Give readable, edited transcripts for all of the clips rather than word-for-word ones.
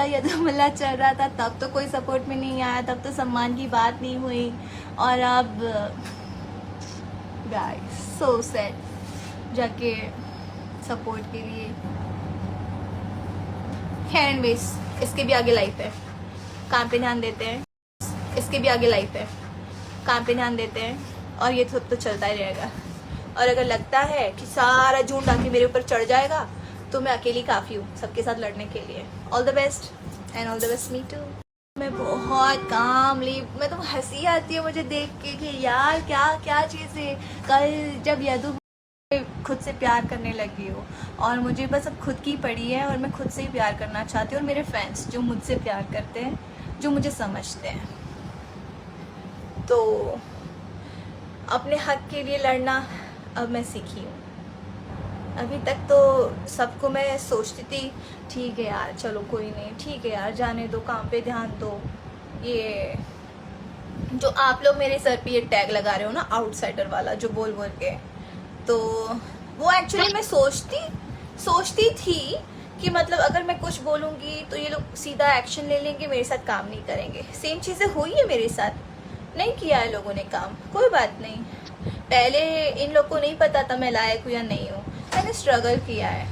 यदुमुल्ला चल रहा था तब तो कोई सपोर्ट में नहीं आया, तब तो सम्मान की बात नहीं हुई, और अब गाइस सो सैड जाके सपोर्ट के लिए। खैर एंड इसके भी आगे लाइफ है, काम पे ध्यान देते हैं, इसके भी आगे लाइफ है, काम पे ध्यान देते हैं, और ये सब तो चलता ही रहेगा। और अगर लगता है कि सारा झुंड आके मेरे ऊपर चढ़ जाएगा तो मैं अकेली काफ़ी हूँ सबके साथ लड़ने के लिए। All the best and all the best me too. मैं बहुत कामली, मैं तो हंसी आती है मुझे देख के कि यार क्या क्या चीज़ है। कल जब यदु खुद से प्यार करने लगी हो, और मुझे बस अब खुद की पड़ी है, और मैं खुद से ही प्यार करना चाहती हूँ, और मेरे फैंस जो मुझसे प्यार करते हैं, जो मुझे समझते हैं, तो अपने हक के लिए लड़ना अब मैं सीखी हूँ। अभी तक तो सबको मैं सोचती थी ठीक है यार चलो कोई नहीं, ठीक है यार जाने दो, काम पे ध्यान दो। ये जो आप लोग मेरे सर पे ये टैग लगा रहे हो ना आउटसाइडर वाला, जो बोल बोल के, तो वो एक्चुअली मैं सोचती थी कि मतलब अगर मैं कुछ बोलूँगी तो ये लोग सीधा एक्शन ले लेंगे, मेरे साथ काम नहीं करेंगे। सेम चीज़ें हुई है मेरे साथ, नहीं किया है लोगों ने काम, कोई बात नहीं। पहले इन लोग को नहीं पता था मैं लायक हूँ या नहीं हूँ, मैंने स्ट्रगल किया है,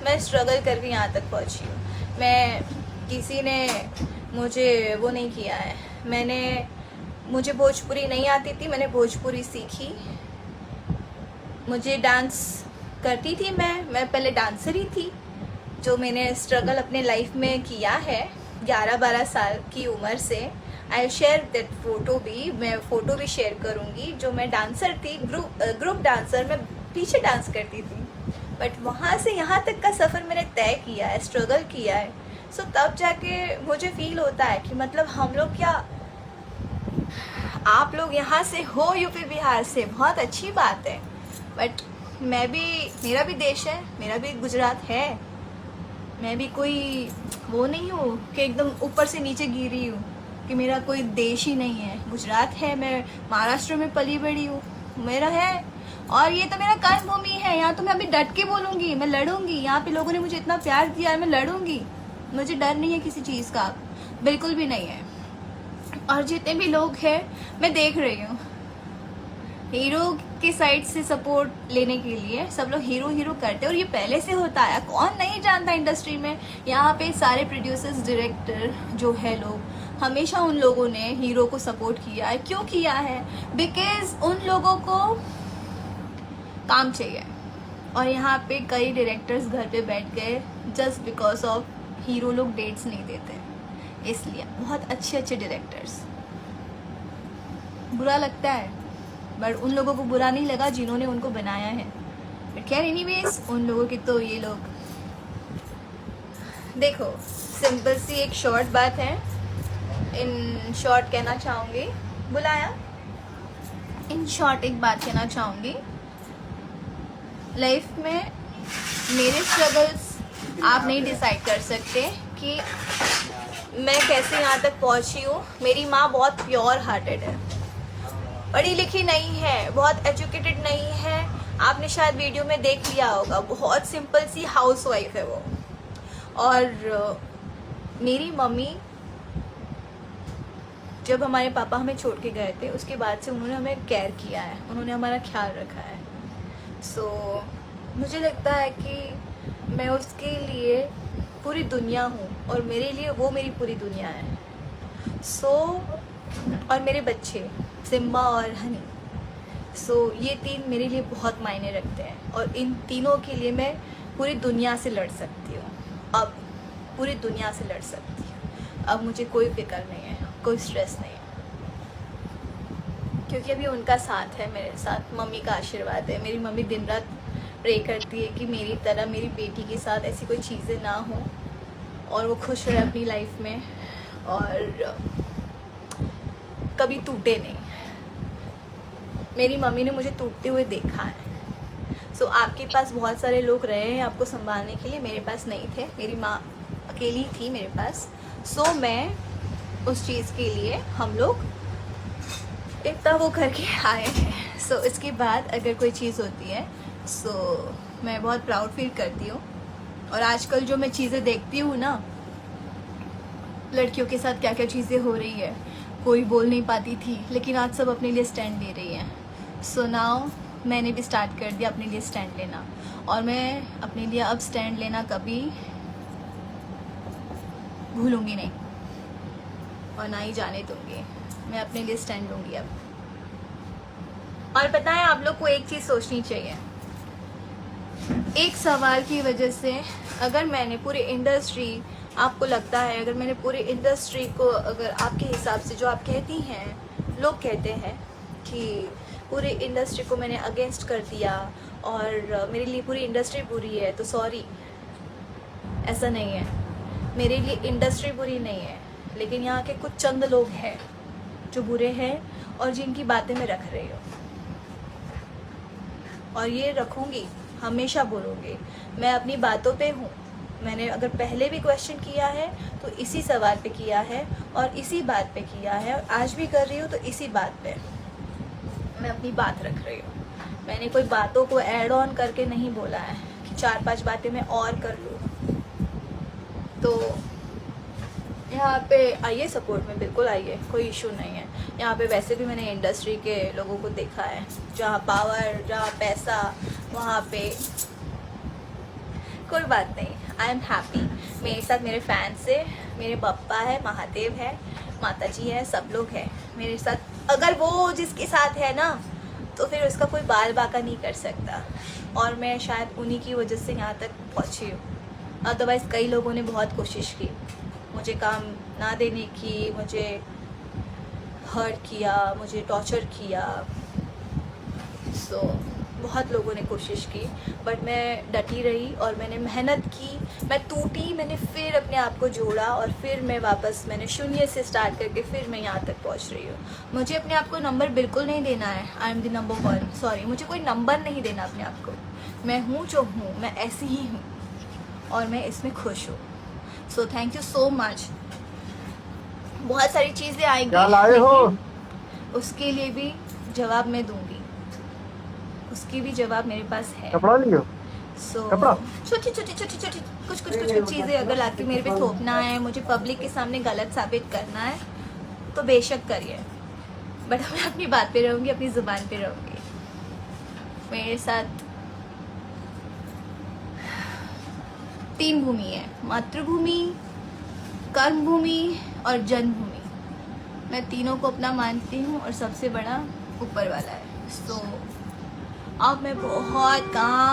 मैं स्ट्रगल करके यहाँ तक पहुँची हूँ। मैं किसी ने मुझे वो नहीं किया है, मुझे भोजपुरी नहीं आती थी, मैंने भोजपुरी सीखी। मुझे डांस करती थी मैं पहले डांसर ही थी। जो मैंने स्ट्रगल अपने लाइफ में किया है 11-12 साल की उम्र से, आई शेयर दैट फ़ोटो भी, मैं फ़ोटो भी शेयर करूँगी। जो मैं डांसर थी, ग्रुप डांसर, मैं पीछे डांस करती थी, बट वहाँ से यहाँ तक का सफ़र मैंने तय किया है, स्ट्रगल किया है। सो तब जाके मुझे फील होता है कि मतलब हम लोग क्या, आप लोग यहाँ से हो यूपी बिहार से, बहुत अच्छी बात है, बट मेरा भी देश है, मेरा भी गुजरात है। मैं भी कोई वो नहीं हूँ कि एकदम ऊपर से नीचे गिरी हूँ कि मेरा कोई देश ही नहीं है। गुजरात है, मैं महाराष्ट्र में पली बड़ी हूँ, मेरा है, और ये तो मेरा कर्म भूमि है। यहाँ तो मैं अभी डट के बोलूँगी, मैं लड़ूंगी। यहाँ पे लोगों ने मुझे इतना प्यार दिया है, मैं लड़ूंगी। मुझे डर नहीं है किसी चीज़ का, बिल्कुल भी नहीं है। और जितने भी लोग हैं मैं देख रही हूँ, हीरो के साइड से सपोर्ट लेने के लिए सब लोग हीरो करते हैं, और ये पहले से होता है, कौन नहीं जानता इंडस्ट्री में। यहाँ पे सारे प्रोड्यूसर्स, डायरेक्टर जो है लोग, हमेशा उन लोगों ने हीरो को सपोर्ट किया है। क्यों किया है? बिकॉज उन लोगों को काम चाहिए, और यहाँ पे कई डायरेक्टर्स घर पे बैठ गए जस्ट बिकॉज ऑफ हीरो लोग डेट्स नहीं देते, इसलिए। बहुत अच्छे डायरेक्टर्स, बुरा लगता है, बट उन लोगों को बुरा नहीं लगा जिन्होंने उनको बनाया है। बट खैर एनीवेज, उन लोगों की तो ये लोग, देखो सिंपल सी एक शॉर्ट बात है, इन शॉर्ट कहना चाहूँगी, बुलाया, इन शॉर्ट एक बात कहना चाहूँगी, लाइफ में मेरे स्ट्रगल्स आप नहीं डिसाइड कर सकते कि मैं कैसे यहाँ तक पहुँची हूँ। मेरी माँ बहुत प्योर हार्टेड है, पढ़ी लिखी नहीं है, बहुत एजुकेटेड नहीं है, आपने शायद वीडियो में देख लिया होगा, बहुत सिंपल सी हाउसवाइफ है वो। और मेरी मम्मी, जब हमारे पापा हमें छोड़ के गए थे, उसके बाद से उन्होंने हमें केयर किया है, उन्होंने हमारा ख्याल रखा है। सो मुझे लगता है कि मैं उसके लिए पूरी दुनिया हूँ, और मेरे लिए वो मेरी पूरी दुनिया है। और मेरे बच्चे सिम्बा और हनी, ये तीन मेरे लिए बहुत मायने रखते हैं, और इन तीनों के लिए मैं पूरी दुनिया से लड़ सकती हूँ। अब पूरी दुनिया से लड़ सकती हूँ, अब मुझे कोई फिक्र नहीं है, कोई स्ट्रेस नहीं है, क्योंकि अभी उनका साथ है मेरे साथ, मम्मी का आशीर्वाद है। मेरी मम्मी दिन रात प्रे करती है कि मेरी तरह मेरी बेटी के साथ ऐसी कोई चीज़ें ना हो, और वो खुश रहे अपनी लाइफ में, और कभी टूटे नहीं। मेरी मम्मी ने मुझे टूटते हुए देखा है। आपके पास बहुत सारे लोग रहे हैं आपको संभालने के लिए, मेरे पास नहीं थे, मेरी माँ अकेली थी मेरे पास। मैं उस चीज़ के लिए हम लोग इतना वो करके आए हैं। इसके बाद अगर कोई चीज़ होती है मैं बहुत प्राउड फील करती हूँ। और आजकल जो मैं चीज़ें देखती हूँ ना, लड़कियों के साथ क्या क्या चीज़ें हो रही है, कोई बोल नहीं पाती थी, लेकिन आज सब अपने लिए स्टैंड ले रही हैं। सो नाउ मैंने भी स्टार्ट कर दिया अपने लिए स्टैंड लेना, और मैं अपने लिए अब स्टैंड लेना कभी भूलूंगी नहीं और ना ही जाने दूंगी। मैं अपने लिए स्टैंड लूंगी अब। और पता है, आप लोग को एक चीज़ सोचनी चाहिए, एक सवाल की वजह से अगर मैंने पूरी इंडस्ट्री, आपको लगता है अगर मैंने पूरी इंडस्ट्री को, अगर आपके हिसाब से जो आप कहती हैं, लोग कहते हैं कि पूरी इंडस्ट्री को मैंने अगेंस्ट कर दिया और मेरे लिए पूरी इंडस्ट्री बुरी है, तो सॉरी, ऐसा नहीं है। मेरे लिए इंडस्ट्री बुरी नहीं है, लेकिन यहाँ के कुछ चंद लोग हैं जो बुरे हैं और जिनकी बातें मैं रख रही हूँ, और ये रखूँगी, हमेशा बोलूँगी। मैं अपनी बातों पे हूँ। मैंने अगर पहले भी क्वेश्चन किया है तो इसी सवाल पे किया है और इसी बात पे किया है, और आज भी कर रही हूँ तो इसी बात पे मैं अपनी बात रख रही हूँ। मैंने कोई बातों को ऐड ऑन करके नहीं बोला है कि 4-5 बातें मैं और कर लूँ। तो यहाँ पे आइए, सपोर्ट में बिल्कुल आइए, कोई इशू नहीं है। यहाँ पे वैसे भी मैंने इंडस्ट्री के लोगों को देखा है, जहाँ पावर, जहाँ पैसा, वहाँ पे कोई बात नहीं। I am happy. मेरे साथ मेरे फैंस है, मेरे पप्पा है, महादेव है, माता जी है, सब लोग हैं मेरे साथ। अगर वो जिसके साथ है ना, तो फिर उसका कोई बाल बाका नहीं कर सकता, और मैं शायद उन्हीं की वजह से यहाँ तक पहुँची हूँ। अदरवाइज़ कई लोगों ने बहुत कोशिश की मुझे काम ना देने की, मुझे हर्ट किया, मुझे टॉर्चर किया। सो बहुत लोगों ने कोशिश की, बट मैं डटी रही और मैंने मेहनत की। मैं टूटी, मैंने फिर अपने आप को जोड़ा, और फिर मैं वापस, मैंने शून्य से स्टार्ट करके फिर मैं यहाँ तक पहुँच रही हूँ। मुझे अपने आप को नंबर बिल्कुल नहीं देना है, I am the number 1, sorry, मुझे कोई नंबर नहीं देना अपने आप को। मैं हूँ जो हूँ, मैं ऐसी ही हूँ और मैं इसमें खुश हूँ। So thank you so much. बहुत सारी चीज़ें आएंगी, क्या लाए हो? उसके लिए भी जवाब मैं दूंगी, उसकी भी जवाब मेरे पास है। कपड़ा लियो? सो कपड़ा? छोटी कुछ चीज़ें अगर लाके मेरे पे थोपना है, मुझे पब्लिक के सामने गलत साबित करना है, तो बेशक करिए, बट मैं अपनी बात पे रहूँगी, अपनी ज़ुबान पे रहूँगी। मेरे साथ 3 भूमि है, मातृभूमि, कर्मभूमि और जन्मभूमि। मैं तीनों को अपना मानती हूँ और सबसे बड़ा ऊपर वाला है। सो अब मैं बहुत काम